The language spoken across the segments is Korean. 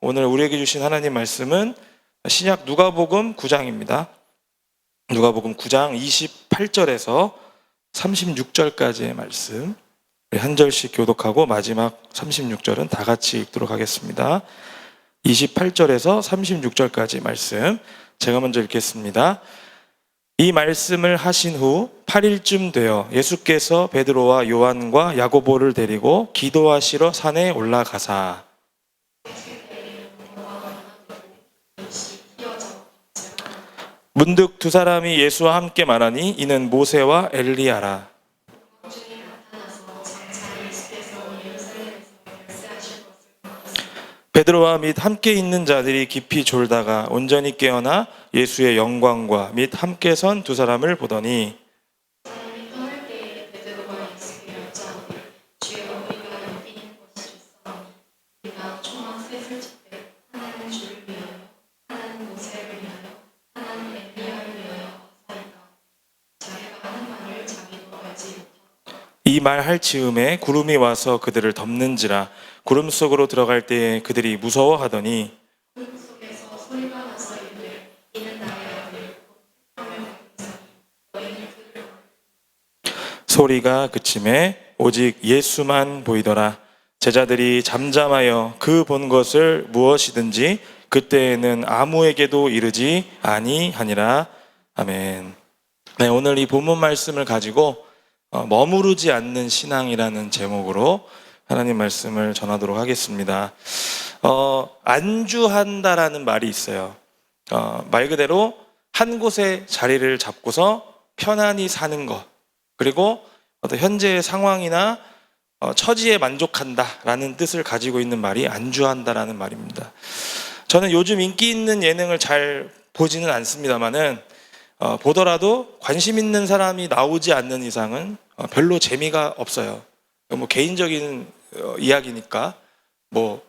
오늘 우리에게 주신 하나님 말씀은 신약 누가복음 9장입니다. 누가복음 9장 28절에서 36절까지의 말씀, 우리 한 절씩 교독하고 마지막 36절은 다 같이 읽도록 하겠습니다. 28절에서 36절까지 말씀 제가 먼저 읽겠습니다. 이 말씀을 하신 후 8일쯤 되어 예수께서 베드로와 요한과 야고보를 데리고 기도하시러 산에 올라가사 문득 두 사람이 예수와 함께 말하니 이는 모세와 엘리야라. 베드로와 및 함께 있는 자들이 깊이 졸다가 온전히 깨어나 예수의 영광과 및 함께 선 두 사람을 보더니 이 말 할 즈음에 구름이 와서 그들을 덮는지라. 구름 속으로 들어갈 때에 그들이 무서워하더니 소리가 그침에 오직 예수만 보이더라. 제자들이 잠잠하여 그 본 것을 무엇이든지 그때에는 아무에게도 이르지 아니하니라. 아멘. 네, 오늘 이 본문 말씀을 가지고 머무르지 않는 신앙이라는 제목으로 하나님 말씀을 전하도록 하겠습니다. 안주한다라는 말이 있어요. 말 그대로 한 곳에 자리를 잡고서 편안히 사는 것, 그리고 어떤 현재의 상황이나 처지에 만족한다라는 뜻을 가지고 있는 말이 안주한다라는 말입니다. 저는 요즘 인기 있는 예능을 잘 보지는 않습니다만은 보더라도 관심 있는 사람이 나오지 않는 이상은 별로 재미가 없어요. 뭐 개인적인 이야기니까 뭐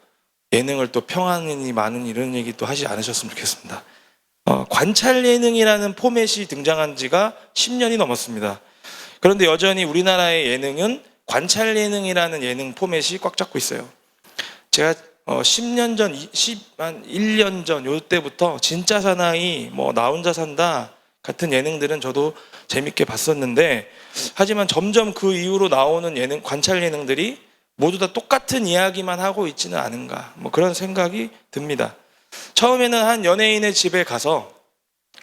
예능을 또 평안이 많은 이런 얘기 또 하지 않으셨으면 좋겠습니다. 관찰 예능이라는 포맷이 등장한 지가 10년이 넘었습니다. 그런데 여전히 우리나라의 예능은 관찰 예능이라는 예능 포맷이 꽉 잡고 있어요. 제가 10년 전, 1년 전 요때부터 진짜 사나이, 뭐 나 혼자 산다 같은 예능들은 저도 재밌게 봤었는데, 하지만 점점 그 이후로 나오는 예능, 관찰 예능들이 모두 다 똑같은 이야기만 하고 있지는 않은가, 뭐 그런 생각이 듭니다. 처음에는 한 연예인의 집에 가서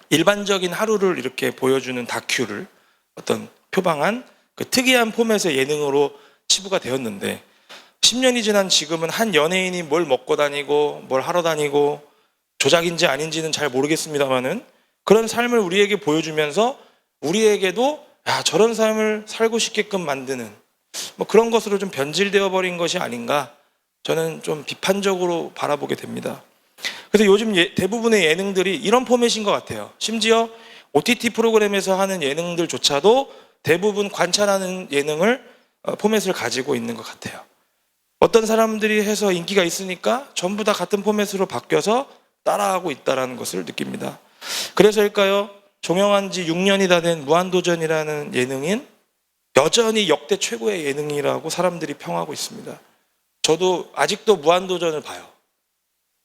일반적인 하루를 이렇게 보여주는 다큐를 어떤 표방한 그 특이한 포맷의 예능으로 치부가 되었는데, 10년이 지난 지금은 한 연예인이 뭘 먹고 다니고 뭘 하러 다니고 조작인지 아닌지는 잘 모르겠습니다만은 그런 삶을 우리에게 보여주면서 우리에게도 저런 삶을 살고 싶게끔 만드는 뭐 그런 것으로 좀 변질되어 버린 것이 아닌가, 저는 좀 비판적으로 바라보게 됩니다. 그래서 요즘 대부분의 예능들이 이런 포맷인 것 같아요. 심지어 OTT 프로그램에서 하는 예능들조차도 대부분 관찰하는 예능을 포맷을 가지고 있는 것 같아요. 어떤 사람들이 해서 인기가 있으니까 전부 다 같은 포맷으로 바뀌어서 따라하고 있다는 것을 느낍니다. 그래서일까요? 종영한 지 6년이 다 된 무한도전이라는 예능인 여전히 역대 최고의 예능이라고 사람들이 평하고 있습니다. 저도 아직도 무한도전을 봐요.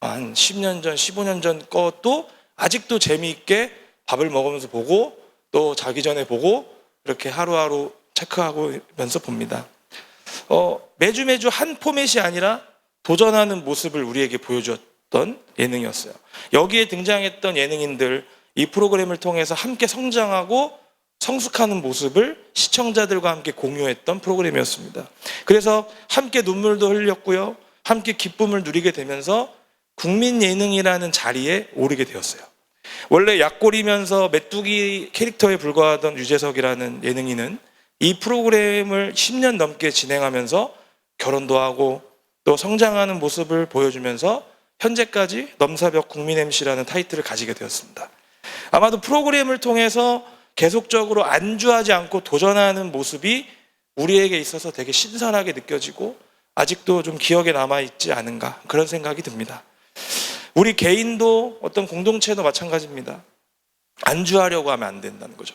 한 10년 전, 15년 전 것도 아직도 재미있게 밥을 먹으면서 보고 또 자기 전에 보고 이렇게 하루하루 체크하면서 봅니다. 매주 한 포맷이 아니라 도전하는 모습을 우리에게 보여주었던 예능이었어요. 여기에 등장했던 예능인들, 이 프로그램을 통해서 함께 성장하고 성숙하는 모습을 시청자들과 함께 공유했던 프로그램이었습니다. 그래서 함께 눈물도 흘렸고요, 함께 기쁨을 누리게 되면서 국민 예능이라는 자리에 오르게 되었어요. 원래 약골이면서 메뚜기 캐릭터에 불과하던 유재석이라는 예능인은 이 프로그램을 10년 넘게 진행하면서 결혼도 하고 또 성장하는 모습을 보여주면서 현재까지 넘사벽 국민 MC라는 타이틀을 가지게 되었습니다. 아마도 프로그램을 통해서 계속적으로 안주하지 않고 도전하는 모습이 우리에게 있어서 되게 신선하게 느껴지고 아직도 좀 기억에 남아있지 않은가, 그런 생각이 듭니다. 우리 개인도 어떤 공동체도 마찬가지입니다. 안주하려고 하면 안 된다는 거죠.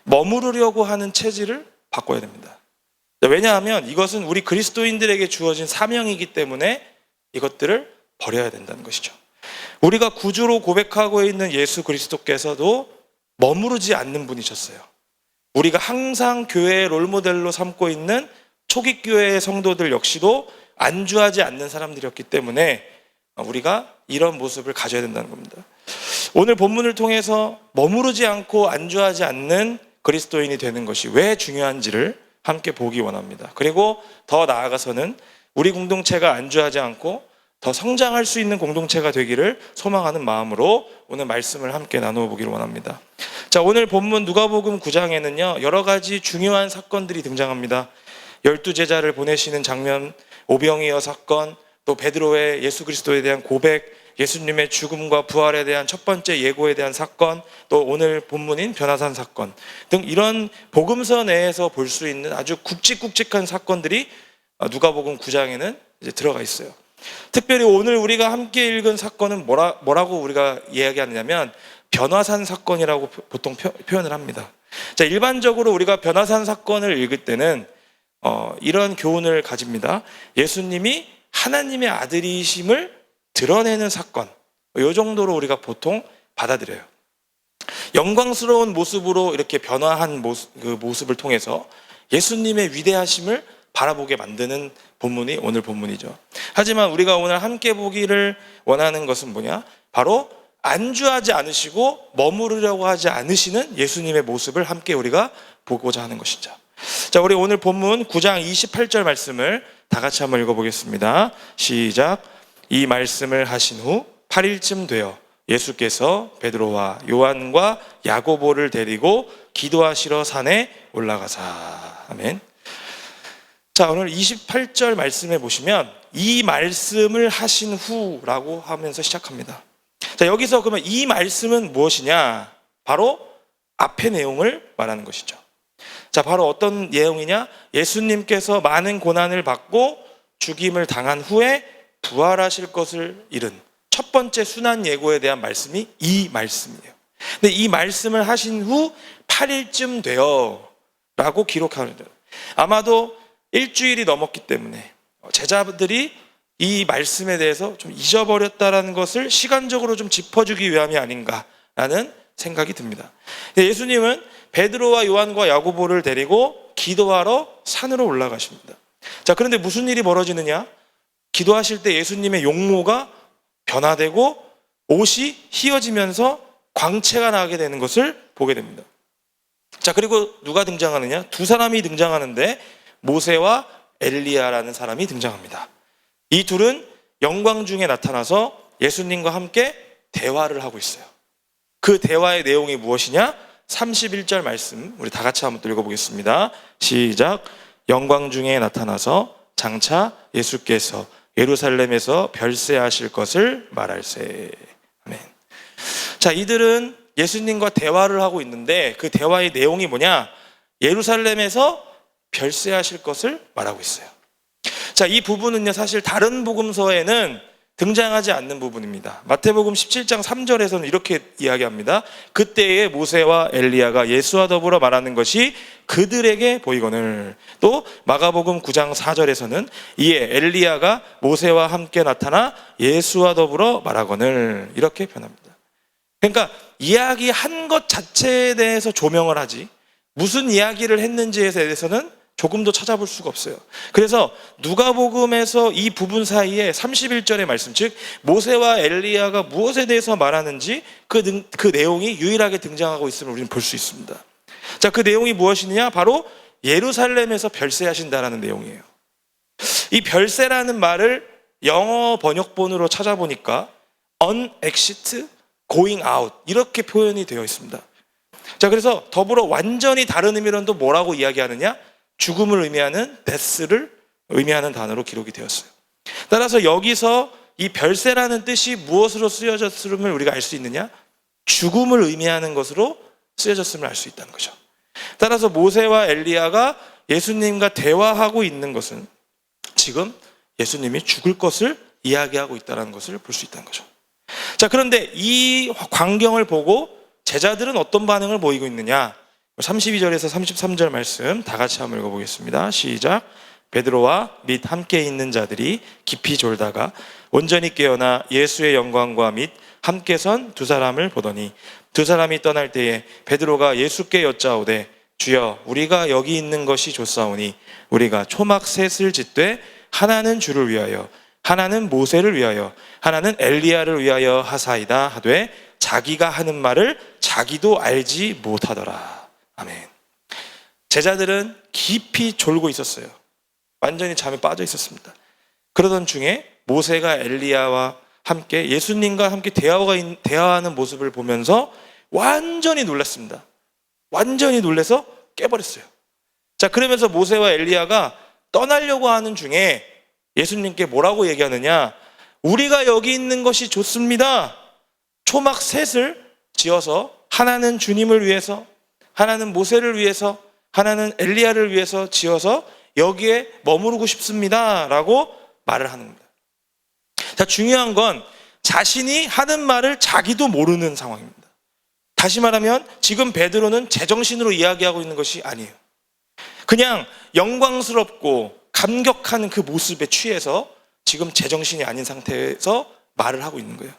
머무르려고 하는 체질을 바꿔야 됩니다. 왜냐하면 이것은 우리 그리스도인들에게 주어진 사명이기 때문에 이것들을 버려야 된다는 것이죠. 우리가 구주로 고백하고 있는 예수 그리스도께서도 머무르지 않는 분이셨어요. 우리가 항상 교회의 롤모델로 삼고 있는 초기 교회의 성도들 역시도 안주하지 않는 사람들이었기 때문에 우리가 이런 모습을 가져야 된다는 겁니다. 오늘 본문을 통해서 머무르지 않고 안주하지 않는 그리스도인이 되는 것이 왜 중요한지를 함께 보기 원합니다. 그리고 더 나아가서는 우리 공동체가 안주하지 않고 더 성장할 수 있는 공동체가 되기를 소망하는 마음으로 오늘 말씀을 함께 나누어 보기를 원합니다. 자, 오늘 본문 누가복음 9장에는요 여러 가지 중요한 사건들이 등장합니다. 12제자를 보내시는 장면, 오병이어 사건, 또 베드로의 예수 그리스도에 대한 고백, 예수님의 죽음과 부활에 대한 첫 번째 예고에 대한 사건, 또 오늘 본문인 변화산 사건 등 이런 복음서 내에서 볼 수 있는 아주 굵직굵직한 사건들이 누가복음 9장에는 이제 들어가 있어요. 특별히 오늘 우리가 함께 읽은 사건은 뭐라고 우리가 이야기하느냐면 변화산 사건이라고 보통 표현을 합니다. 자, 일반적으로 우리가 변화산 사건을 읽을 때는 이런 교훈을 가집니다. 예수님이 하나님의 아들이심을 드러내는 사건, 이 정도로 우리가 보통 받아들여요. 영광스러운 모습으로 이렇게 변화한 그 모습을 통해서 예수님의 위대하심을 바라보게 만드는 본문이 오늘 본문이죠. 하지만 우리가 오늘 함께 보기를 원하는 것은 뭐냐? 바로 안주하지 않으시고 머무르려고 하지 않으시는 예수님의 모습을 함께 우리가 보고자 하는 것이죠. 자, 우리 오늘 본문 9장 28절 말씀을 다 같이 한번 읽어보겠습니다. 시작. 이 말씀을 하신 후 8일쯤 되어 예수께서 베드로와 요한과 야고보를 데리고 기도하시러 산에 올라가사. 아멘. 자, 오늘 28절 말씀에 보시면 이 말씀을 하신 후라고 하면서 시작합니다. 자, 여기서 그러면 이 말씀은 무엇이냐? 바로 앞의 내용을 말하는 것이죠. 자, 바로 어떤 내용이냐? 예수님께서 많은 고난을 받고 죽임을 당한 후에 부활하실 것을 이른 첫 번째 순환 예고에 대한 말씀이 이 말씀이에요. 근데 이 말씀을 하신 후 8일쯤 되어 라고 기록하는데 아마도 일주일이 넘었기 때문에 제자들이 이 말씀에 대해서 좀 잊어버렸다라는 것을 시간적으로 좀 짚어주기 위함이 아닌가라는 생각이 듭니다. 예수님은 베드로와 요한과 야고보를 데리고 기도하러 산으로 올라가십니다. 자, 그런데 무슨 일이 벌어지느냐? 기도하실 때 예수님의 용모가 변화되고 옷이 휘어지면서 광채가 나게 되는 것을 보게 됩니다. 자, 그리고 누가 등장하느냐? 두 사람이 등장하는데 모세와 엘리야라는 사람이 등장합니다. 이 둘은 영광 중에 나타나서 예수님과 함께 대화를 하고 있어요. 그 대화의 내용이 무엇이냐? 31절 말씀 우리 다 같이 한번 읽어보겠습니다. 시작. 영광 중에 나타나서 장차 예수께서 예루살렘에서 별세하실 것을 말할세. 아멘. 자, 이들은 예수님과 대화를 하고 있는데 그 대화의 내용이 뭐냐? 예루살렘에서 별세하실 것을 말하고 있어요. 자, 이 부분은요 사실 다른 복음서에는 등장하지 않는 부분입니다. 마태복음 17장 3절에서는 이렇게 이야기합니다. 그때에 모세와 엘리야가 예수와 더불어 말하는 것이 그들에게 보이거늘. 또 마가복음 9장 4절에서는 이에 엘리야가 모세와 함께 나타나 예수와 더불어 말하거늘. 이렇게 표현합니다. 그러니까 이야기한 것 자체에 대해서 조명을 하지 무슨 이야기를 했는지에 대해서는 조금도 찾아볼 수가 없어요. 그래서 누가복음에서 이 부분 사이에 31절의 말씀, 즉 모세와 엘리야가 무엇에 대해서 말하는지 그 내용이 유일하게 등장하고 있음을 우리는 볼 수 있습니다. 자, 그 내용이 무엇이냐? 바로 예루살렘에서 별세하신다라는 내용이에요. 이 별세라는 말을 영어 번역본으로 찾아보니까 unexit, going out 이렇게 표현이 되어 있습니다. 자, 그래서 더불어 완전히 다른 의미로는 또 뭐라고 이야기하느냐? 죽음을 의미하는 death를 의미하는 단어로 기록이 되었어요. 따라서 여기서 이 별세라는 뜻이 무엇으로 쓰여졌음을 우리가 알 수 있느냐? 죽음을 의미하는 것으로 쓰여졌음을 알 수 있다는 거죠. 따라서 모세와 엘리야가 예수님과 대화하고 있는 것은 지금 예수님이 죽을 것을 이야기하고 있다는 것을 볼 수 있다는 거죠. 자, 그런데 이 광경을 보고 제자들은 어떤 반응을 보이고 있느냐? 32절에서 33절 말씀 다 같이 한번 읽어보겠습니다. 시작. 베드로와 및 함께 있는 자들이 깊이 졸다가 온전히 깨어나 예수의 영광과 및 함께 선 두 사람을 보더니 두 사람이 떠날 때에 베드로가 예수께 여짜오되 주여 우리가 여기 있는 것이 좋사오니 우리가 초막 셋을 짓되 하나는 주를 위하여 하나는 모세를 위하여 하나는 엘리야를 위하여 하사이다 하되 자기가 하는 말을 자기도 알지 못하더라. 아멘. 제자들은 깊이 졸고 있었어요. 완전히 잠에 빠져 있었습니다. 그러던 중에 모세가 엘리야와 함께 예수님과 함께 대화하는 모습을 보면서 완전히 놀랐습니다. 완전히 놀라서 깨버렸어요. 자, 그러면서 모세와 엘리야가 떠나려고 하는 중에 예수님께 뭐라고 얘기하느냐? 우리가 여기 있는 것이 좋습니다. 초막 셋을 지어서 하나는 주님을 위해서, 하나는 모세를 위해서, 하나는 엘리야를 위해서 지어서 여기에 머무르고 싶습니다 라고 말을 하는 겁니다. 자, 중요한 건 자신이 하는 말을 자기도 모르는 상황입니다. 다시 말하면 지금 베드로는 제정신으로 이야기하고 있는 것이 아니에요. 그냥 영광스럽고 감격하는 그 모습에 취해서 지금 제정신이 아닌 상태에서 말을 하고 있는 거예요.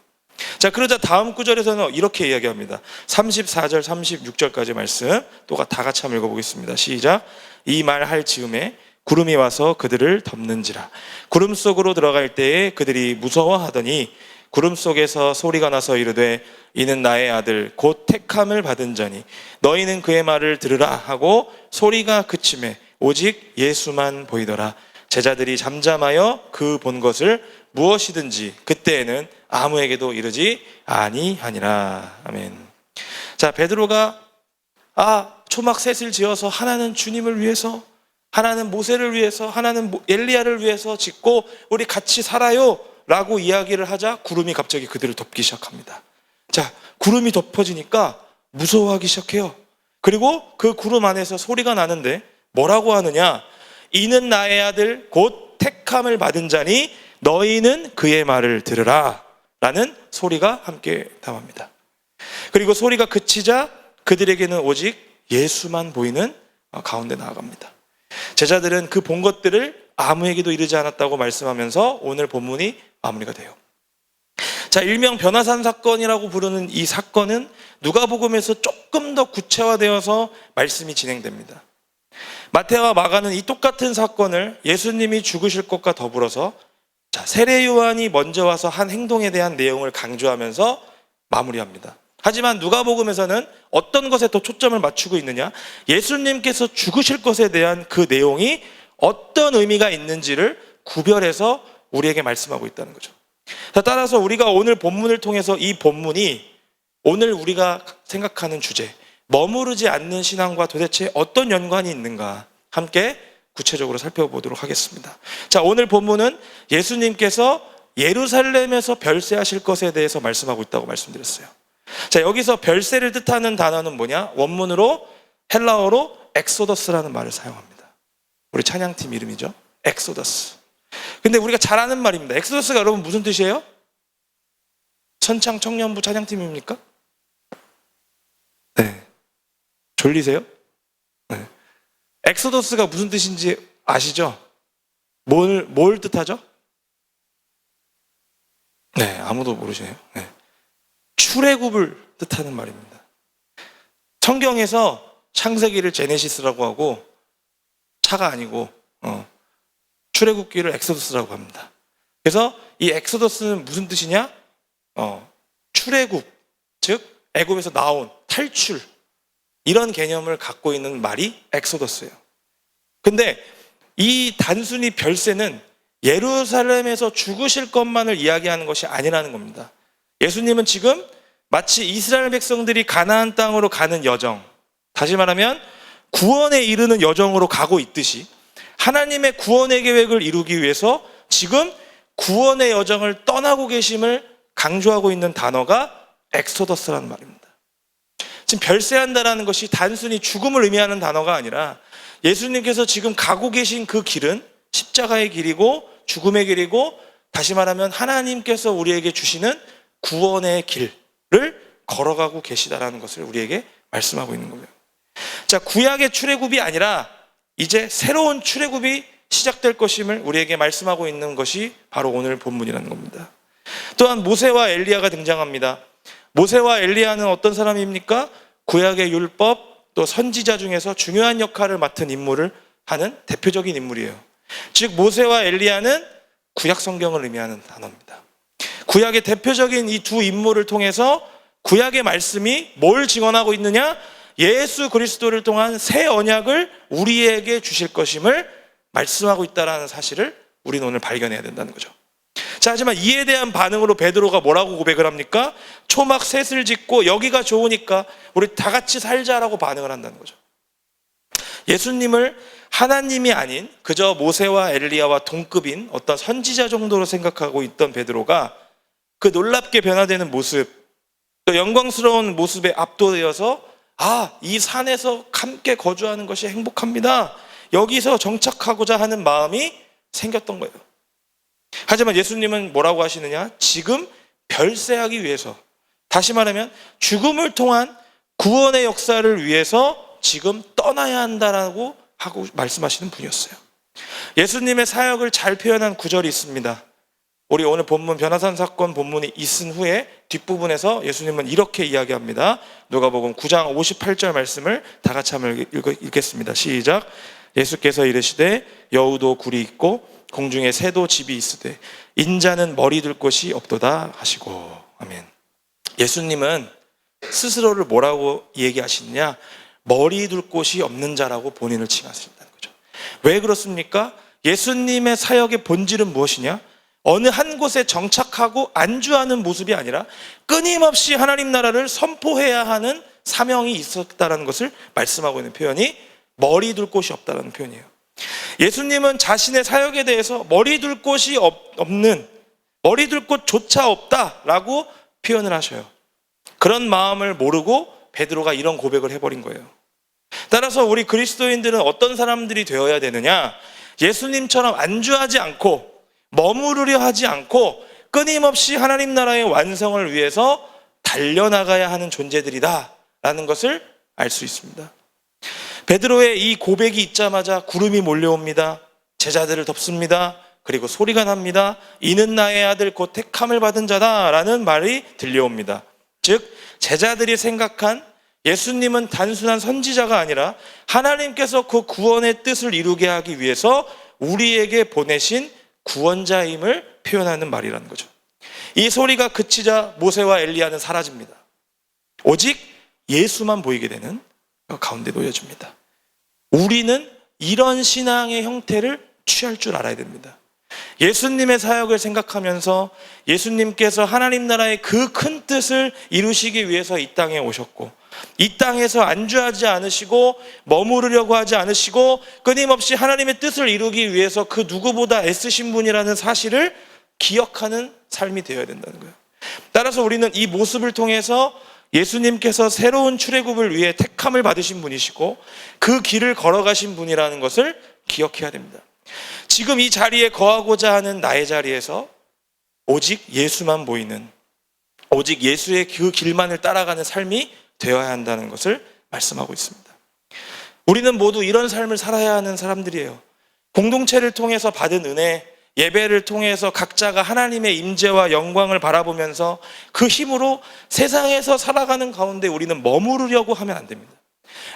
자, 그러자 다음 구절에서는 이렇게 이야기합니다. 34절 36절까지 말씀 또 다 같이 한번 읽어보겠습니다. 시작. 이 말 할 즈음에 구름이 와서 그들을 덮는지라. 구름 속으로 들어갈 때에 그들이 무서워하더니 구름 속에서 소리가 나서 이르되 이는 나의 아들 곧 택함을 받은 자니 너희는 그의 말을 들으라 하고 소리가 그침에 오직 예수만 보이더라. 제자들이 잠잠하여 그 본 것을 무엇이든지 그때에는 아무에게도 이르지 아니하니라. 아멘. 자, 베드로가 초막 셋을 지어서 하나는 주님을 위해서, 하나는 모세를 위해서, 하나는 엘리야를 위해서 짓고 우리 같이 살아요 라고 이야기를 하자 구름이 갑자기 그들을 덮기 시작합니다. 자, 구름이 덮어지니까 무서워하기 시작해요. 그리고 그 구름 안에서 소리가 나는데 뭐라고 하느냐? 이는 나의 아들 곧 택함을 받은 자니 너희는 그의 말을 들으라 라는 소리가 함께 담합니다. 그리고 소리가 그치자 그들에게는 오직 예수만 보이는 가운데 나아갑니다. 제자들은 그 본 것들을 아무에게도 이르지 않았다고 말씀하면서 오늘 본문이 마무리가 돼요. 자, 일명 변화산 사건이라고 부르는 이 사건은 누가복음에서 조금 더 구체화되어서 말씀이 진행됩니다. 마태와 마가는 이 똑같은 사건을 예수님이 죽으실 것과 더불어서 세례 요한이 먼저 와서 한 행동에 대한 내용을 강조하면서 마무리합니다. 하지만 누가복음에서는 어떤 것에 더 초점을 맞추고 있느냐? 예수님께서 죽으실 것에 대한 그 내용이 어떤 의미가 있는지를 구별해서 우리에게 말씀하고 있다는 거죠. 따라서 우리가 오늘 본문을 통해서 이 본문이 오늘 우리가 생각하는 주제, 머무르지 않는 신앙과 도대체 어떤 연관이 있는가 함께 구체적으로 살펴보도록 하겠습니다. 자, 오늘 본문은 예수님께서 예루살렘에서 별세하실 것에 대해서 말씀하고 있다고 말씀드렸어요. 자, 여기서 별세를 뜻하는 단어는 뭐냐? 원문으로 헬라어로 엑소더스라는 말을 사용합니다. 우리 찬양팀 이름이죠. 엑소더스. 근데 우리가 잘 아는 말입니다. 엑소더스가 여러분 무슨 뜻이에요? 선창 청년부 찬양팀입니까? 네. 졸리세요? 네. 엑소더스가 무슨 뜻인지 아시죠? 뭘 뜻하죠? 네, 아무도 모르시네요. 네. 출애굽을 뜻하는 말입니다. 성경에서 창세기를 제네시스라고 하고 차가 아니고 출애굽기를 엑소더스라고 합니다. 그래서 이 엑소더스는 무슨 뜻이냐? 출애굽, 즉 애굽에서 나온 탈출, 이런 개념을 갖고 있는 말이 엑소더스예요. 근데 이 단순히 별세는 예루살렘에서 죽으실 것만을 이야기하는 것이 아니라는 겁니다. 예수님은 지금 마치 이스라엘 백성들이 가나안 땅으로 가는 여정, 다시 말하면 구원에 이르는 여정으로 가고 있듯이 하나님의 구원의 계획을 이루기 위해서 지금 구원의 여정을 떠나고 계심을 강조하고 있는 단어가 엑소더스라는 말입니다. 지금 별세한다라는 것이 단순히 죽음을 의미하는 단어가 아니라 예수님께서 지금 가고 계신 그 길은 십자가의 길이고 죽음의 길이고, 다시 말하면 하나님께서 우리에게 주시는 구원의 길을 걸어가고 계시다라는 것을 우리에게 말씀하고 있는 거예요. 자, 구약의 출애굽이 아니라 이제 새로운 출애굽이 시작될 것임을 우리에게 말씀하고 있는 것이 바로 오늘 본문이라는 겁니다. 또한 모세와 엘리야가 등장합니다. 모세와 엘리야는 어떤 사람입니까? 구약의 율법 또 선지자 중에서 중요한 역할을 맡은 인물을 하는 대표적인 인물이에요. 즉 모세와 엘리야는 구약 성경을 의미하는 단어입니다. 구약의 대표적인 이 두 인물을 통해서 구약의 말씀이 뭘 증언하고 있느냐? 예수 그리스도를 통한 새 언약을 우리에게 주실 것임을 말씀하고 있다는 사실을 우리는 오늘 발견해야 된다는 거죠. 자, 하지만 이에 대한 반응으로 베드로가 뭐라고 고백을 합니까? 초막 셋을 짓고 여기가 좋으니까 우리 다 같이 살자라고 반응을 한다는 거죠. 예수님을 하나님이 아닌 그저 모세와 엘리야와 동급인 어떤 선지자 정도로 생각하고 있던 베드로가 그 놀랍게 변화되는 모습, 또 영광스러운 모습에 압도되어서 이 산에서 함께 거주하는 것이 행복합니다. 여기서 정착하고자 하는 마음이 생겼던 거예요. 하지만 예수님은 뭐라고 하시느냐? 지금 별세하기 위해서, 다시 말하면 죽음을 통한 구원의 역사를 위해서 지금 떠나야 한다라고 하고 말씀하시는 분이었어요. 예수님의 사역을 잘 표현한 구절이 있습니다. 우리 오늘 본문 변화산 사건 본문이 있은 후에 뒷부분에서 예수님은 이렇게 이야기합니다. 누가복음 9장 58절 말씀을 다 같이 한번 읽겠습니다. 시작. 예수께서 이르시되 여우도 굴이 있고 공중에 새도 집이 있으되 인자는 머리 둘 곳이 없도다 하시고. 아멘. 예수님은 스스로를 뭐라고 얘기하시느냐? 머리 둘 곳이 없는 자라고 본인을 칭하신다는 거죠. 왜 그렇습니까? 예수님의 사역의 본질은 무엇이냐? 어느 한 곳에 정착하고 안주하는 모습이 아니라 끊임없이 하나님 나라를 선포해야 하는 사명이 있었다는 것을 말씀하고 있는 표현이 머리 둘 곳이 없다는 표현이에요. 예수님은 자신의 사역에 대해서 머리 둘 곳이 없는, 머리 둘 곳조차 없다라고 표현을 하셔요. 그런 마음을 모르고 베드로가 이런 고백을 해버린 거예요. 따라서 우리 그리스도인들은 어떤 사람들이 되어야 되느냐? 예수님처럼 안주하지 않고 머무르려 하지 않고 끊임없이 하나님 나라의 완성을 위해서 달려나가야 하는 존재들이다 라는 것을 알 수 있습니다. 베드로의 이 고백이 있자마자 구름이 몰려옵니다. 제자들을 덮습니다. 그리고 소리가 납니다. 이는 나의 아들 곧 택함을 받은 자다 라는 말이 들려옵니다. 즉 제자들이 생각한 예수님은 단순한 선지자가 아니라 하나님께서 그 구원의 뜻을 이루게 하기 위해서 우리에게 보내신 구원자임을 표현하는 말이라는 거죠. 이 소리가 그치자 모세와 엘리야는 사라집니다. 오직 예수만 보이게 되는 가운데 놓여집니다. 우리는 이런 신앙의 형태를 취할 줄 알아야 됩니다. 예수님의 사역을 생각하면서 예수님께서 하나님 나라의 그 큰 뜻을 이루시기 위해서 이 땅에 오셨고 이 땅에서 안주하지 않으시고 머무르려고 하지 않으시고 끊임없이 하나님의 뜻을 이루기 위해서 그 누구보다 애쓰신 분이라는 사실을 기억하는 삶이 되어야 된다는 거예요. 따라서 우리는 이 모습을 통해서 예수님께서 새로운 출애굽을 위해 택함을 받으신 분이시고 그 길을 걸어가신 분이라는 것을 기억해야 됩니다. 지금 이 자리에 거하고자 하는 나의 자리에서 오직 예수만 보이는, 오직 예수의 그 길만을 따라가는 삶이 되어야 한다는 것을 말씀하고 있습니다. 우리는 모두 이런 삶을 살아야 하는 사람들이에요. 공동체를 통해서 받은 은혜, 예배를 통해서 각자가 하나님의 임재와 영광을 바라보면서 그 힘으로 세상에서 살아가는 가운데 우리는 머무르려고 하면 안 됩니다.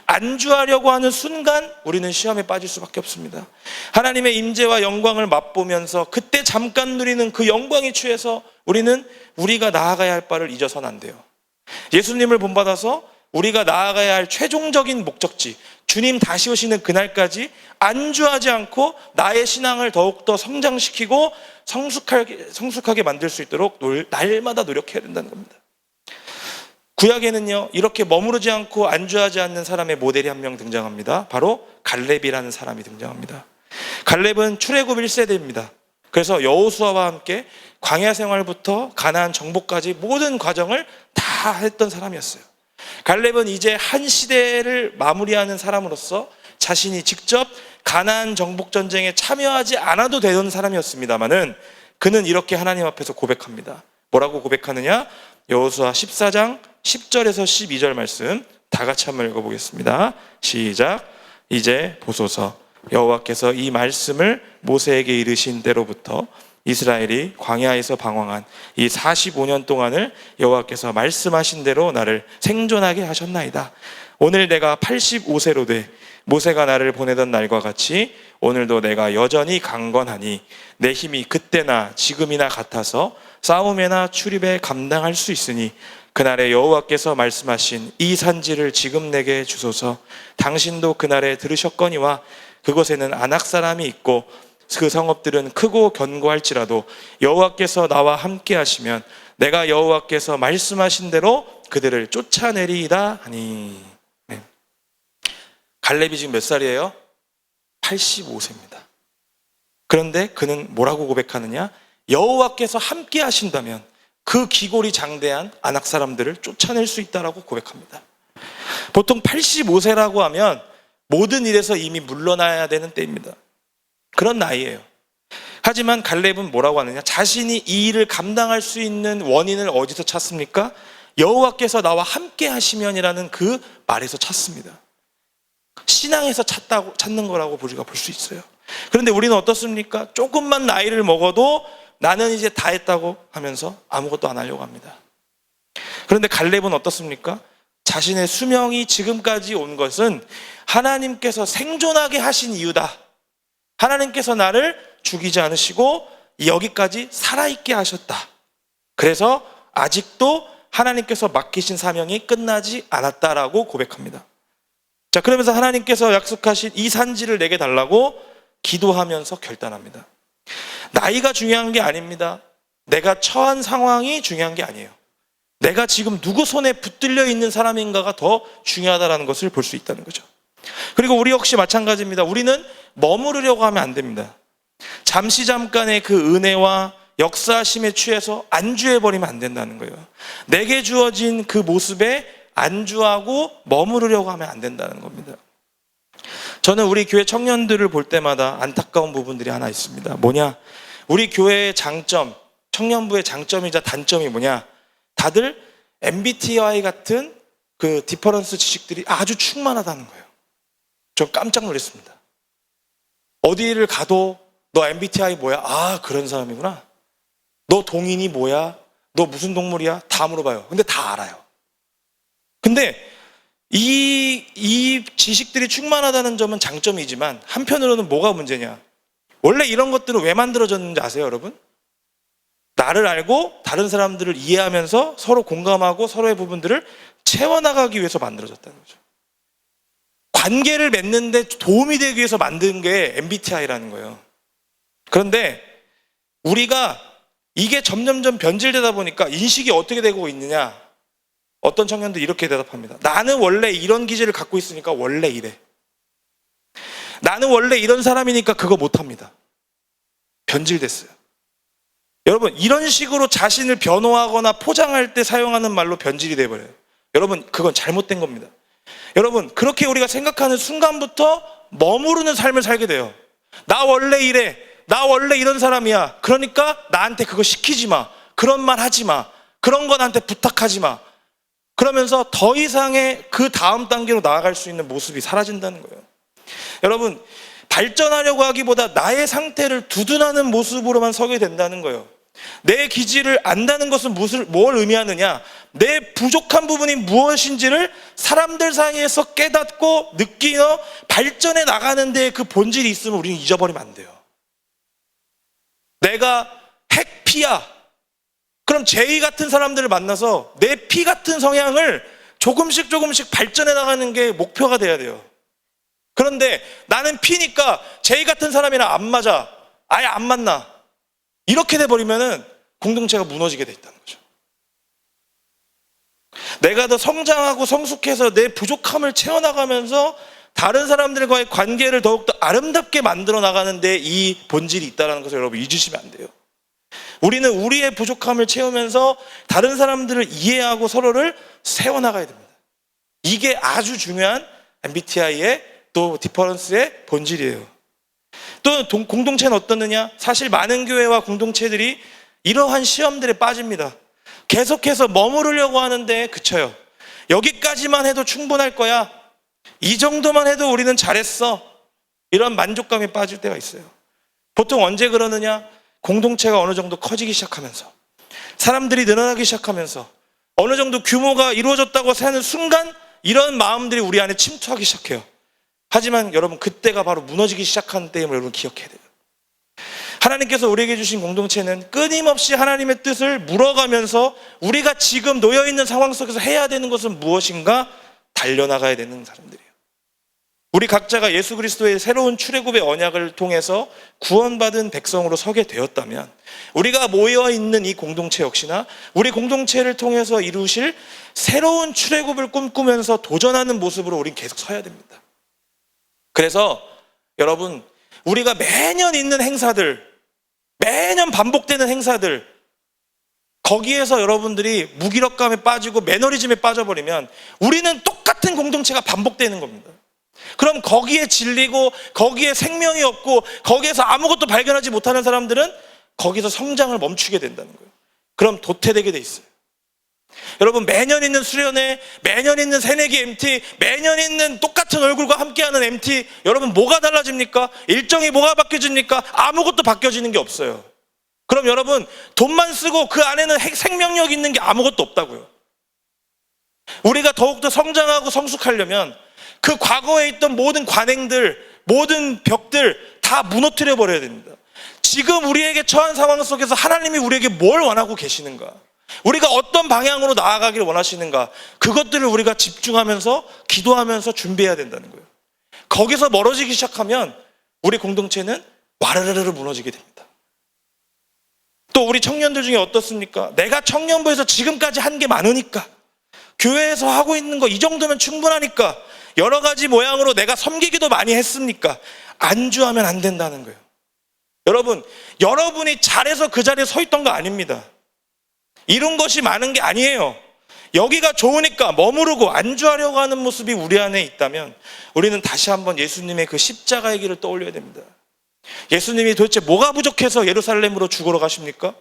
안주하려고 하는 순간 우리는 시험에 빠질 수밖에 없습니다. 하나님의 임재와 영광을 맛보면서 그때 잠깐 누리는 그 영광에 취해서 우리는 우리가 나아가야 할 바를 잊어서는 안 돼요. 예수님을 본받아서 우리가 나아가야 할 최종적인 목적지, 주님 다시 오시는 그날까지 안주하지 않고 나의 신앙을 더욱더 성장시키고 성숙하게 만들 수 있도록 날마다 노력해야 된다는 겁니다. 구약에는요, 이렇게 머무르지 않고 안주하지 않는 사람의 모델이 한 명 등장합니다. 바로 갈렙이라는 사람이 등장합니다. 갈렙은 출애굽 1세대입니다. 그래서 여호수아와 함께 광야 생활부터 가나안 정복까지 모든 과정을 다 했던 사람이었어요. 갈렙은 이제 한 시대를 마무리하는 사람으로서 자신이 직접 가나안 정복 전쟁에 참여하지 않아도 되는 사람이었습니다만은 그는 이렇게 하나님 앞에서 고백합니다. 뭐라고 고백하느냐? 여호수아 14장 10절에서 12절 말씀 다 같이 한번 읽어보겠습니다. 시작. 이제 보소서 여호와께서 이 말씀을 모세에게 이르신 때로부터 이스라엘이 광야에서 방황한 이 45년 동안을 여호와께서 말씀하신 대로 나를 생존하게 하셨나이다. 오늘 내가 85세로 돼 모세가 나를 보내던 날과 같이 오늘도 내가 여전히 강건하니 내 힘이 그때나 지금이나 같아서 싸움에나 출입에 감당할 수 있으니 그날에 여호와께서 말씀하신 이 산지를 지금 내게 주소서. 당신도 그날에 들으셨거니와 그곳에는 아낙 사람이 있고 그 성읍들은 크고 견고할지라도 여호와께서 나와 함께 하시면 내가 여호와께서 말씀하신 대로 그들을 쫓아내리이다 하니. 네. 갈렙이 지금 몇 살이에요? 85세입니다. 그런데 그는 뭐라고 고백하느냐? 여호와께서 함께 하신다면 그 기골이 장대한 아낙 사람들을 쫓아낼 수 있다라고 고백합니다. 보통 85세라고 하면 모든 일에서 이미 물러나야 되는 때입니다. 그런 나이예요. 하지만 갈렙은 뭐라고 하느냐? 자신이 이 일을 감당할 수 있는 원인을 어디서 찾습니까? 여호와께서 나와 함께 하시면이라는 그 말에서 찾습니다. 신앙에서 찾는 거라고 우리가 볼 수 있어요. 그런데 우리는 어떻습니까? 조금만 나이를 먹어도 나는 이제 다 했다고 하면서 아무것도 안 하려고 합니다. 그런데 갈렙은 어떻습니까? 자신의 수명이 지금까지 온 것은 하나님께서 생존하게 하신 이유다. 하나님께서 나를 죽이지 않으시고 여기까지 살아있게 하셨다. 그래서 아직도 하나님께서 맡기신 사명이 끝나지 않았다라고 고백합니다. 자, 그러면서 하나님께서 약속하신 이 산지를 내게 달라고 기도하면서 결단합니다. 나이가 중요한 게 아닙니다. 내가 처한 상황이 중요한 게 아니에요. 내가 지금 누구 손에 붙들려 있는 사람인가가 더 중요하다는 것을 볼 수 있다는 거죠. 그리고 우리 역시 마찬가지입니다. 우리는 머무르려고 하면 안 됩니다. 잠깐의 그 은혜와 역사심에 취해서 안주해버리면 안 된다는 거예요. 내게 주어진 그 모습에 안주하고 머무르려고 하면 안 된다는 겁니다. 저는 우리 교회 청년들을 볼 때마다 안타까운 부분들이 하나 있습니다. 뭐냐? 우리 교회의 장점, 청년부의 장점이자 단점이 뭐냐? 다들 MBTI 같은 그 디퍼런스 지식들이 아주 충만하다는 거예요. 저 깜짝 놀랐습니다. 어디를 가도 너 MBTI 뭐야? 아, 그런 사람이구나. 너 동인이 뭐야? 너 무슨 동물이야? 다 물어봐요. 근데 다 알아요. 근데 이 지식들이 충만하다는 점은 장점이지만 한편으로는 뭐가 문제냐? 원래 이런 것들은 왜 만들어졌는지 아세요, 여러분? 나를 알고 다른 사람들을 이해하면서 서로 공감하고 서로의 부분들을 채워나가기 위해서 만들어졌다는 거죠. 관계를 맺는데 도움이 되기 위해서 만든 게 MBTI라는 거예요. 그런데 우리가 이게 점점점 변질되다 보니까 인식이 어떻게 되고 있느냐? 어떤 청년들이 이렇게 대답합니다. 나는 원래 이런 기질을 갖고 있으니까 원래 이래. 나는 원래 이런 사람이니까 그거 못합니다. 변질됐어요. 여러분, 이런 식으로 자신을 변호하거나 포장할 때 사용하는 말로 변질이 돼버려요. 여러분, 그건 잘못된 겁니다. 여러분, 그렇게 우리가 생각하는 순간부터 머무르는 삶을 살게 돼요. 나 원래 이래. 나 원래 이런 사람이야. 그러니까 나한테 그거 시키지 마. 그런 말 하지 마. 그런 거 나한테 부탁하지 마. 그러면서 더 이상의 그 다음 단계로 나아갈 수 있는 모습이 사라진다는 거예요. 여러분, 발전하려고 하기보다 나의 상태를 두둔하는 모습으로만 서게 된다는 거예요. 내 기질을 안다는 것은 뭘 의미하느냐? 내 부족한 부분이 무엇인지를 사람들 사이에서 깨닫고 느끼어 발전해 나가는 데 그 본질이 있으면 우리는 잊어버리면 안 돼요. 내가 핵피야. 그럼 제이 같은 사람들을 만나서 내 피 같은 성향을 조금씩 발전해 나가는 게 목표가 돼야 돼요. 그런데 나는 피니까 제이 같은 사람이랑 안 맞아. 아예 안 만나. 이렇게 돼버리면은 공동체가 무너지게 돼 있다는 거죠. 내가 더 성장하고 성숙해서 내 부족함을 채워나가면서 다른 사람들과의 관계를 더욱더 아름답게 만들어 나가는데 이 본질이 있다는 것을 여러분 잊으시면 안 돼요. 우리는 우리의 부족함을 채우면서 다른 사람들을 이해하고 서로를 세워나가야 됩니다. 이게 아주 중요한 MBTI의 또 디퍼런스의 본질이에요. 또 공동체는 어떻느냐? 사실 많은 교회와 공동체들이 이러한 시험들에 빠집니다. 계속해서 머무르려고 하는데 그쳐요. 여기까지만 해도 충분할 거야. 이 정도만 해도 우리는 잘했어. 이런 만족감에 빠질 때가 있어요. 보통 언제 그러느냐? 공동체가 어느 정도 커지기 시작하면서, 사람들이 늘어나기 시작하면서, 어느 정도 규모가 이루어졌다고 하는 순간 이런 마음들이 우리 안에 침투하기 시작해요. 하지만 여러분, 그때가 바로 무너지기 시작한 때임을 여러분 기억해야 돼요. 하나님께서 우리에게 주신 공동체는 끊임없이 하나님의 뜻을 물어가면서 우리가 지금 놓여있는 상황 속에서 해야 되는 것은 무엇인가 달려나가야 되는 사람들이에요. 우리 각자가 예수 그리스도의 새로운 출애굽의 언약을 통해서 구원받은 백성으로 서게 되었다면, 우리가 모여있는 이 공동체 역시나 우리 공동체를 통해서 이루실 새로운 출애굽을 꿈꾸면서 도전하는 모습으로 우린 계속 서야 됩니다. 그래서 여러분, 우리가 매년 있는 행사들, 매년 반복되는 행사들, 거기에서 여러분들이 무기력감에 빠지고 매너리즘에 빠져버리면 우리는 똑같은 공동체가 반복되는 겁니다. 그럼 거기에 질리고 거기에 생명이 없고 거기에서 아무것도 발견하지 못하는 사람들은 거기서 성장을 멈추게 된다는 거예요. 그럼 도태되게 돼 있어요. 여러분, 매년 있는 수련회, 매년 있는 새내기 MT, 매년 있는 똑같은 얼굴과 함께하는 MT, 여러분 뭐가 달라집니까? 일정이 뭐가 바뀌어집니까? 아무것도 바뀌어지는 게 없어요. 그럼 여러분, 돈만 쓰고 그 안에는 생명력 있는 게 아무것도 없다고요. 우리가 더욱더 성장하고 성숙하려면 그 과거에 있던 모든 관행들, 모든 벽들 다 무너뜨려 버려야 됩니다. 지금 우리에게 처한 상황 속에서 하나님이 우리에게 뭘 원하고 계시는가, 우리가 어떤 방향으로 나아가기를 원하시는가, 그것들을 우리가 집중하면서 기도하면서 준비해야 된다는 거예요. 거기서 멀어지기 시작하면 우리 공동체는 와르르르 무너지게 됩니다. 또 우리 청년들 중에 어떻습니까? 내가 청년부에서 지금까지 한 게 많으니까, 교회에서 하고 있는 거 이 정도면 충분하니까, 여러 가지 모양으로 내가 섬기기도 많이 했으니까 안주하면 안 된다는 거예요. 여러분, 여러분이 잘해서 그 자리에 서 있던 거 아닙니다. 이룬 것이 많은 게 아니에요. 여기가 좋으니까 머무르고 안주하려고 하는 모습이 우리 안에 있다면 우리는 다시 한번 예수님의 그 십자가의 길을 떠올려야 됩니다. 예수님이 도대체 뭐가 부족해서 예루살렘으로 죽으러 가십니까?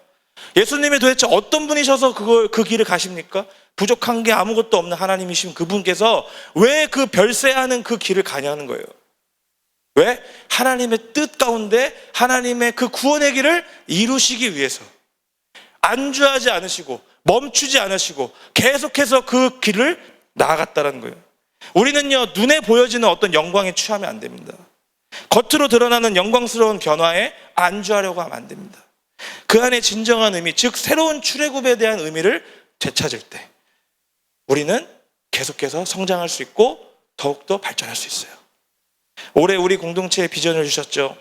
예수님이 도대체 어떤 분이셔서 그 길을 가십니까? 부족한 게 아무것도 없는 하나님이신 그분께서 왜 그 별세하는 그 길을 가냐는 거예요. 왜? 하나님의 뜻 가운데 하나님의 그 구원의 길을 이루시기 위해서 안주하지 않으시고 멈추지 않으시고 계속해서 그 길을 나아갔다는 거예요. 우리는요, 눈에 보여지는 어떤 영광에 취하면 안 됩니다. 겉으로 드러나는 영광스러운 변화에 안주하려고 하면 안 됩니다. 그 안에 진정한 의미, 즉 새로운 출애굽에 대한 의미를 되찾을 때 우리는 계속해서 성장할 수 있고 더욱더 발전할 수 있어요. 올해 우리 공동체에 비전을 주셨죠.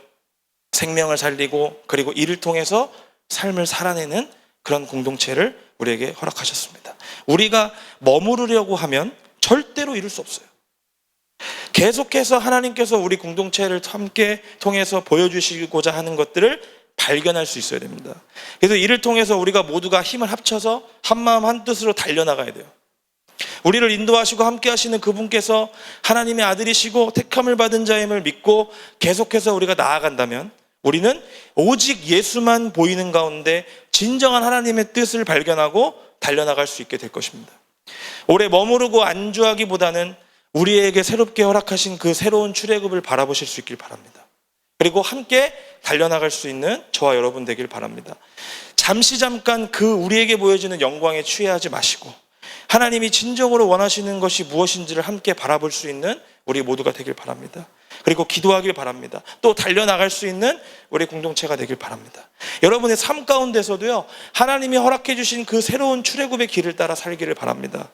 생명을 살리고 그리고 이를 통해서 삶을 살아내는 그런 공동체를 우리에게 허락하셨습니다. 우리가 머무르려고 하면 절대로 이룰 수 없어요. 계속해서 하나님께서 우리 공동체를 함께 통해서 보여주시고자 하는 것들을 발견할 수 있어야 됩니다. 그래서 이를 통해서 우리가 모두가 힘을 합쳐서 한마음 한뜻으로 달려나가야 돼요. 우리를 인도하시고 함께 하시는 그분께서 하나님의 아들이시고 택함을 받은 자임을 믿고 계속해서 우리가 나아간다면 우리는 오직 예수만 보이는 가운데 진정한 하나님의 뜻을 발견하고 달려나갈 수 있게 될 것입니다. 오래 머무르고 안주하기보다는 우리에게 새롭게 허락하신 그 새로운 출애굽을 바라보실 수 있길 바랍니다. 그리고 함께 달려나갈 수 있는 저와 여러분 되길 바랍니다. 잠깐 그 우리에게 보여지는 영광에 취해하지 마시고 하나님이 진정으로 원하시는 것이 무엇인지를 함께 바라볼 수 있는 우리 모두가 되길 바랍니다. 그리고 기도하길 바랍니다. 또 달려나갈 수 있는 우리 공동체가 되길 바랍니다. 여러분의 삶 가운데서도요, 하나님이 허락해 주신 그 새로운 출애굽의 길을 따라 살기를 바랍니다.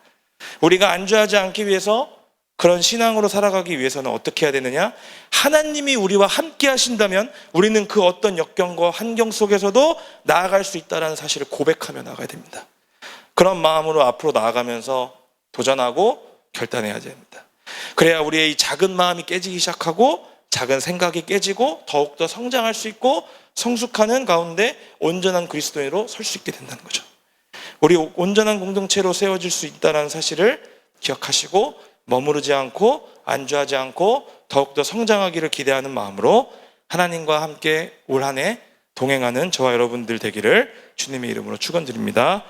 우리가 안주하지 않기 위해서, 그런 신앙으로 살아가기 위해서는 어떻게 해야 되느냐? 하나님이 우리와 함께 하신다면 우리는 그 어떤 역경과 환경 속에서도 나아갈 수 있다는 사실을 고백하며 나가야 됩니다. 그런 마음으로 앞으로 나아가면서 도전하고 결단해야 됩니다. 그래야 우리의 이 작은 마음이 깨지기 시작하고 작은 생각이 깨지고 더욱더 성장할 수 있고 성숙하는 가운데 온전한 그리스도인으로 설 수 있게 된다는 거죠. 우리 온전한 공동체로 세워질 수 있다는 사실을 기억하시고 머무르지 않고 안주하지 않고 더욱더 성장하기를 기대하는 마음으로 하나님과 함께 올 한 해 동행하는 저와 여러분들 되기를 주님의 이름으로 축원드립니다.